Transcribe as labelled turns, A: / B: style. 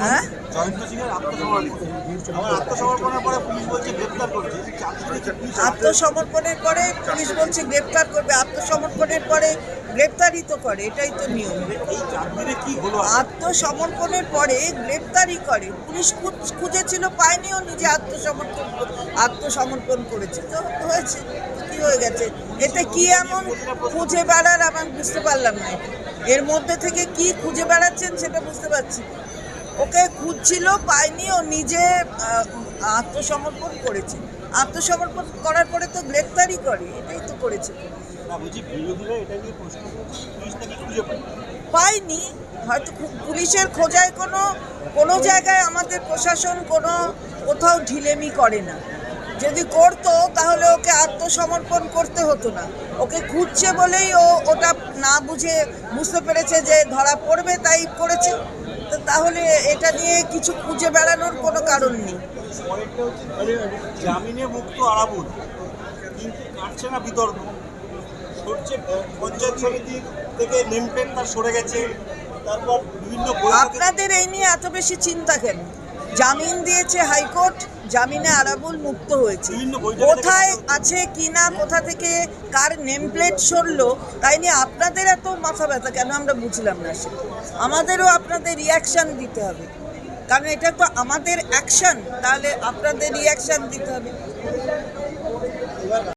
A: হ্যাঁ, আত্মসমর্পণের পরে পুলিশ বলছে গ্রেপ্তার করবে, আত্মসমর্পণের পরে গ্রেপ্তারই তো করে, এটাই তো নিয়ম। আত্মসমর্পণের পরে গ্রেপ্তারই করে, পুলিশ খুঁজেছিল পায়নিও, নিজে আত্মসমর্পণ করেছে, তো হয়েছে, কি হয়ে গেছে, এতে কি এমন খুঁজে বেড়ার আমার বুঝতে পারলাম না। এর মধ্যে থেকে কি খুঁজে বেড়াচ্ছেন সেটা বুঝতে পারছি। ওকে খুঁজছিল পায়নি, ও নিজে আত্মসমর্পণ করেছে, আত্মসমর্পণ করার পরে তো গ্রেপ্তারই করে, এটাই তো করেছে। পাইনি, হয়তো পুলিশের খোঁজায় কোনো জায়গায় আমাদের প্রশাসন কোথাও ঢিলেমি করে না। যদি করতো তাহলে ওকে আত্মসমর্পণ করতে হতো না। ওকে খুঁজছে বলেই ও ওটা না বুঝতে পেরেছে যে ধরা পড়বে, তাই করেছে। তাহলে এটা নিয়ে কিছু খুঁজে বেড়ানোর কোনো কারণ নেই।
B: জামিনে মুক্ত আরাবুল কিন্তু কাটছে না বিতর্ক, সরছে পঞ্চায়েত সমিতি থেকে নেমপ্লেট তার সরে গেছে। তারপর বিভিন্ন
A: আপনাদের এই নিয়ে এত বেশি চিন্তা কেন? জামিন দিয়েছে হাইকোর্ট, জামিনে আরাবুল মুক্ত হয়েছে। কোথায় আছে কিনা, কোথা থেকে কার নেমপ্লেট সরলো, তাই নিয়ে আপনাদের এত মাথা ব্যথা কেন আমরা বুঝলাম না। সে আমাদেরও আপনাদের রিয়াকশান দিতে হবে, কারণ এটা তো আমাদের অ্যাকশন, তাহলে আপনাদের রিয়াকশান দিতে হবে।